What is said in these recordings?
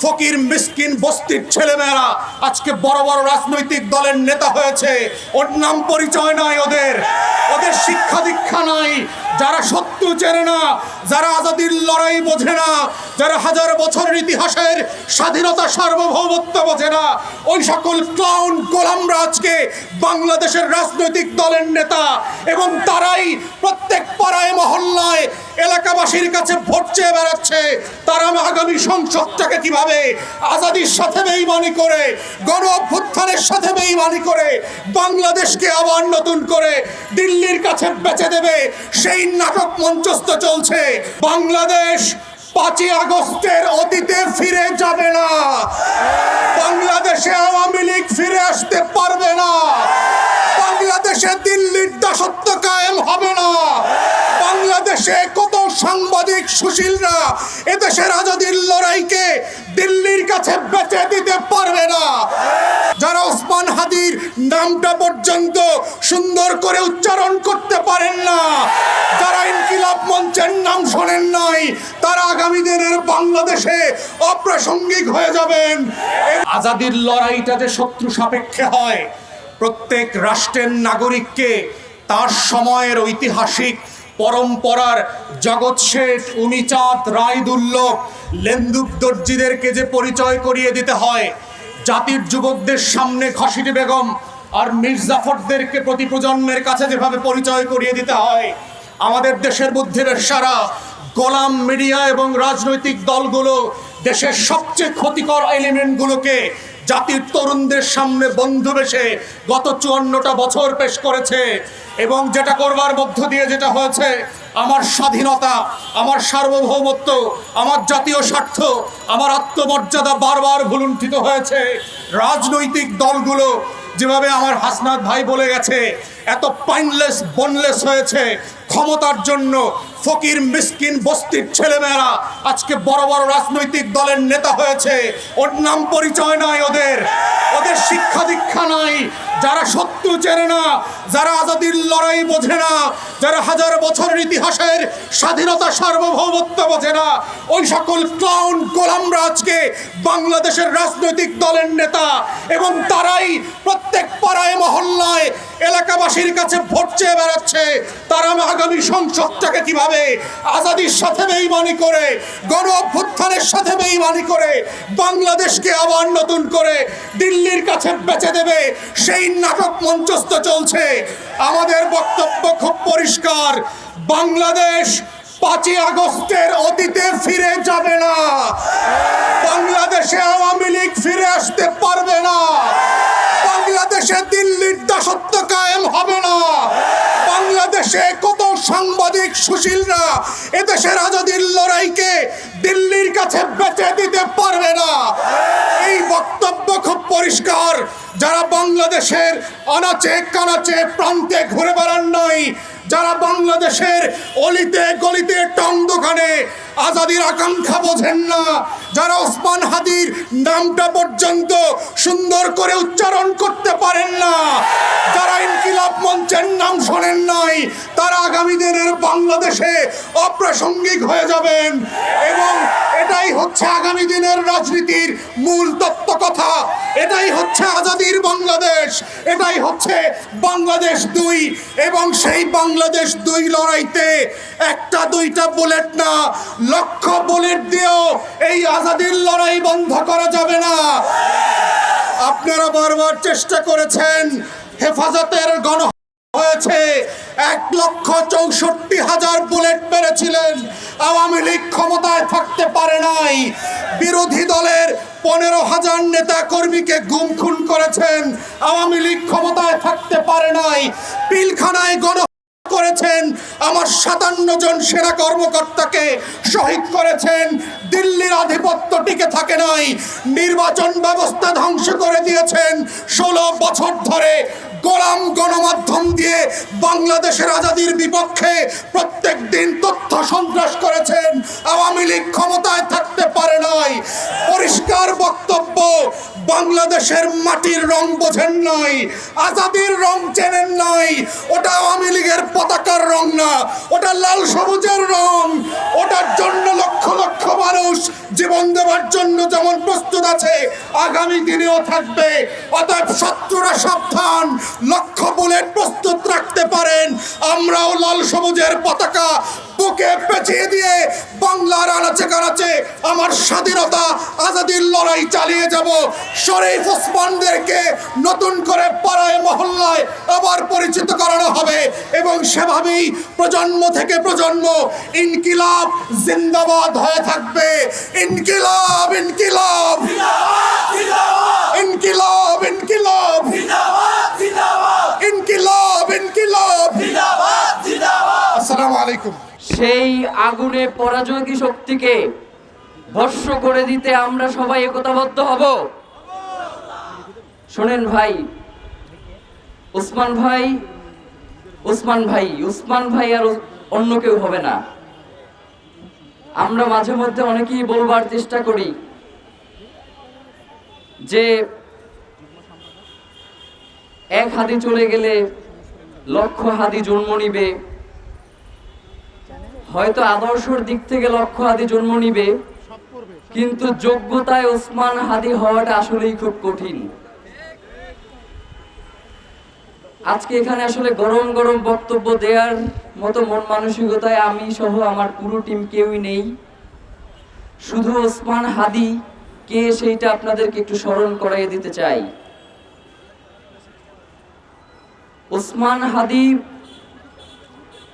ফকির মিসকিন বস্তির ছেলেমেয়েরা আজকে বড় বড় রাজনৈতিক দলের নেতা হয়েছে। ওর নাম পরিচয় নাই, ওদের শিক্ষা দীক্ষা নাই। যারা সত্য চেনে না, যারা আজাদির লড়াই বোঝে না, যারা হাজার বছরের ইতিহাসের স্বাধীনতা সার্বভৌমত্ব বোঝে না, ওই সকল ক্লাউন গোলামরা আজকে বাংলাদেশের রাজনৈতিক দলের নেতা। এবং তারাই প্রত্যেক পাড়ায় মহল্লায় এলাকাবাসীর কাছে ভোট চেয়ে বেড়াচ্ছে। তারা আগামী সংসদটাকে কিভাবে আজাদির সাথে বেইমানি করে, গণ অভ্যুত্থানের সাথে বেইমানি করে বাংলাদেশকে আবার নতুন করে দিল্লির কাছে বেচে দেবে, সেই নাটক মঞ্চস্থ চলছে। বাংলাদেশ 5ই আগস্টের অতীতে ফিরে যাবে না। বাংলাদেশে আওয়ামী লীগ ফিরে আসতে পারবে না। বাংলাদেশে দিল্লির দাসত্ব কায়েম হবে না। বাংলাদেশে কত সাংবাদিক সুশীলরা এদেশের আজাদির লড়াইকে দিল্লির কাছে বেচে দিতে পারবে না। যারা ওসমান হাদির নামটা পর্যন্ত সুন্দর করে উচ্চারণ করতে পারেন না, যারা ইনকিলাব মঞ্চের নাম শোনেন নাই, তারা আগামী দিনের বাংলাদেশে অপ্রাসঙ্গিক হয়ে যাবেন। আজাদির লড়াইটা যে শত্রু সাপেক্ষে হয়, প্রত্যেক রাষ্ট্রের নাগরিককে তার সময়ের ঐতিহাসিক পরম্পরার জগৎ শেঠ, উমিচাঁদ, রায়দুল্লভ, লেন্দুক দর্জিদেরকে যে পরিচয় করিয়ে দিতে হয়, জাতির যুবকদের সামনে ঘসিটি বেগম আর মীর জাফরদেরকে প্রতি প্রজন্মের কাছে যেভাবে পরিচয় করিয়ে দিতে হয়, আমাদের দেশের বুদ্ধিবেশারা, গোলাম মিডিয়া এবং রাজনৈতিক দলগুলো দেশের সবচেয়ে ক্ষতিকর এলিমেন্টগুলোকে জাতির তরুণদের সামনে বন্ধু বেশে গত 54টা বছর পেশ করেছে। এবং যেটা করবার মধ্য দিয়ে যেটা হয়েছে, আমার স্বাধীনতা, আমার সার্বভৌমত্ব, আমার জাতীয় স্বার্থ, আমার আত্মমর্যাদা বারবার ভুলুণ্ঠিত হয়েছে। রাজনৈতিক দলগুলো যেভাবে আমার হাসনাত ভাই বলে গেছে, এত পাইনলেস বোনলেস হয়েছে ক্ষমতার জন্য। ফকির মিসকিন বস্তির ছেলেমেয়েরা আজকে বড় বড় রাজনৈতিক দলের নেতা হয়েছে। ওর নাম পরিচয় নাই, ওদের শিক্ষা দীক্ষা নাই। যারা সত্য চেনে না, যারা আজাদির লড়াই বোঝে না, যারা হাজার বছরের ইতিহাসের স্বাধীনতা সার্বভৌমত্ব বোঝে না, ওই সকল ক্লাউন গোলামরা আজকে বাংলাদেশের রাজনৈতিক দলের নেতা। এবং তারাই প্রত্যেক পাড়ায় মহল্লায় এলাকাবাসীর কাছে ভোট চেয়ে বেড়াচ্ছে। তারা আগামী সংসদটাকে কিভাবে আজাদির সাথে বেইমানি করে, গণ অভ্যুত্থানের সাথে বেইমানি করে বাংলাদেশকে আবার নতুন করে দিল্লির কাছে বেচে দেবে, সেই নাটক মঞ্চস্থ চলছে। আমাদের বক্তব্য খুব পরিষ্কার, বাংলাদেশ 5ই আগস্টের অতীতে ফিরে যাবে না। বাংলাদেশে আওয়ামী লীগ ফিরে আসতে পারবে না। বাংলাদেশে দিল্লির দাসত্ব কায়েম হবে না। বাংলাদেশে কত সাংবাদিক সুশীলরা এদেশের আজাদির লড়াইকে দিল্লির কাছে বেচে দিতে পারবে না। এই বক্তব্য খুব পরিষ্কার। যারা বাংলাদেশের আনাচে কানাচে প্রান্তে ঘুরে বেড়ান নাই, যারা বাংলাদেশের অলিতে গলিতে টং দোকানে আজাদির আকাঙ্ক্ষা বোঝেন না, যারা ওসমান হাদির নামটা পর্যন্ত সুন্দর করে উচ্চারণ করতে পারেন না, যারা ইনকিলাব মঞ্চের নাম শোনেন নাই, তারা আগামী দিনের বাংলাদেশে অপ্রাসঙ্গিক হয়ে যাবেন। এবং এটাই হচ্ছে আগামী দিনের রাজনীতির মূল তত্ত্ব কথা। এটাই হচ্ছে আজাদির বাংলাদেশ, এটাই হচ্ছে বাংলাদেশ 2। এবং সেই বাংলাদেশ 2 লড়াইতে একটা দুইটা বুলেট না, লক্ষ বুলেট দিয়েও এই আজাদির লড়াই বন্ধ করা যাবে না। আপনারা বারবার চেষ্টা করেছেন, হেফাজতের গণ হয়েছে 1,64,000 বুলেট মেরেছিলেন। আওয়ামী লীগ ক্ষমতায় থাকতে পারে নাই। বিরোধী দলের 15,000 নেতা কর্মীকে গুম খুন করেছেন। আওয়ামী লীগ ক্ষমতায় থাকতে পারে নাই। পিলখানায় গণ করেছেন, আমার 57 জন সেনা কর্মকর্তাকে শহীদ করেছেন। দিল্লির আধিপত্য টিকে থাকে নাই। নির্বাচন ব্যবস্থা ধ্বংস করে দিয়েছেন। 16 বছর ধরে গোলাম গণমাধ্যম দিয়ে বাংলাদেশের আজাদির বিপক্ষে প্রত্যেক দিন তথ্য সন্ত্রাস করেছেন। আওয়ামী লীগ ক্ষমতায় থাকতে পারে নাই। পরিষ্কার বক্তব্য, বাংলাদেশের মাটির রং বোঝেন নাই, আজাদির রং চেনেন নাই। ওটা আওয়ামী লীগের পতাকার রং না, ওটা লাল সবুজের রং। ওটার জন্য লক্ষ লক্ষ মানুষ জীবন দেওয়ার জন্য যেমন প্রস্তুত আছে, আগামী দিনেও থাকবে। অতএব শত্রুরা সাবধান, লক্ষ বুলেট প্রস্তুত রাখতে পারেন। আমরাও লাল সবুজের পতাকা বুকে পেঁচিয়ে দিয়ে বাংলার আনাচে কানাচে আমার স্বাধীনতা আজাদির লড়াই চালিয়ে যাব। শরীফ ওসমানদেরকে নতুন করে পাড়ায় মহল্লায় আবার পরিচিত করানো হবে এবং সেভাবেই প্রজন্ম থেকে প্রজন্ম ইনকিলাব জিন্দাবাদ হয়ে থাকবে। ইনকিলাব ইনকিলাব ইনকিলাব ইনকিলাব ইনকিলাব ইনকিলাব। আসসালামু আলাইকুম। সেই আগুনে পরাজয়ী শক্তিকে ভস্ম করে দিতে আমরা সবাই একতাবদ্ধ হব। শোনেন ভাই, উসমান ভাই আর অন্য কেউ হবে না। আমরা মাঝে মধ্যে অনেকেই বলবার চেষ্টা করি যে এক হাতি চলে গেলে লক্ষ হাতি জন্ম নিবে। হয়তো আদর্শের দিক থেকে লক্ষ হাতি জন্ম নিবে, কিন্তু যোগ্যতায় ওসমান হাদি হওয়াটা আসলেই খুব কঠিন। আজকে এখানে আসলে গরম গরম বক্তব্য দেওয়ার মতো মন মানসিকতায় আমি সহ আমার পুরো টিম কেউই নেই। শুধু ওসমান হাদি কে সেইটা আপনাদেরকে একটু স্মরণ করাইয়ে দিতে চাই। ওসমান হাদি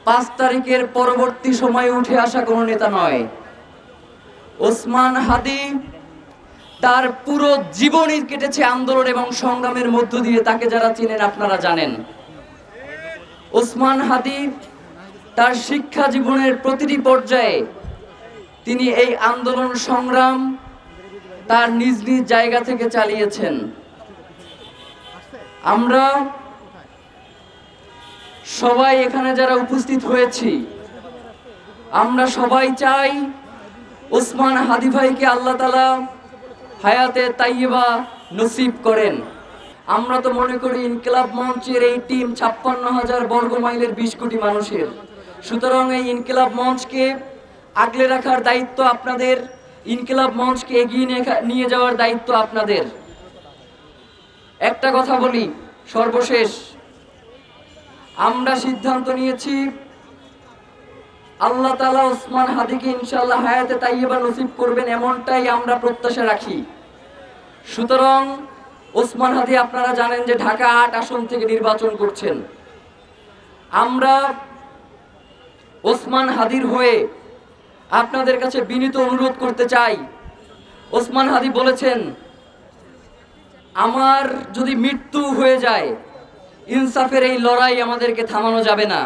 5 তারিখের পরবর্তী সময়ে উঠে আসা কোনো নেতা নয়। ওসমান হাদি তার পুরো জীবনই কেটেছে আন্দোলন এবং সংগ্রামের মধ্য দিয়ে। তাকে যারা চিনেন আপনারা জানেন। ওসমান হাদি তার শিক্ষা জীবনের প্রতিটি পর্যায়ে তিনি এই আন্দোলন সংগ্রাম তার নিজ নিজ জায়গা থেকে চালিয়েছেন। আমরা সবাই এখানে যারা উপস্থিত হয়েছি, আমরা সবাই চাই ওসমান হাদি ভাইকে আল্লাহ তাআলা হায়াতে তাইয়্যিবা নসিব করেন। আমরা তো মনে করি ইনকিলাব মঞ্চের এই টিম 56,000 বর্গ মাইলের 20 কোটি মানুষের। সুতরাং এই ইনকিলাব মঞ্চকে আগলে রাখার দায়িত্ব আপনাদের, ইনকিলাব মঞ্চকে এগিয়ে নিয়ে যাওয়ার দায়িত্ব আপনাদের। একটা কথা বলি সর্বশেষ, আমরা সিদ্ধান্ত নিয়েছি আল্লাহ তাআলা ওসমান হাদিকে ইনশাআল্লাহ হায়াতে তাইয়্যিবা নসিব করবেন, এমনটাই আমরা প্রত্যাশা রাখি। সুতরাং ওসমান হাদি আপনারা জানেন যে ঢাকা 8 আসন থেকে নির্বাচন করছেন। আমরা ওসমান হাদির হয়ে আপনাদের কাছে বিনীত অনুরোধ করতে চাই। ওসমান হাদি বলেছেন, আমার যদি মৃত্যু হয়ে যায়, ইনসাফের এই লড়াই আমাদেরকে থামানো যাবে না।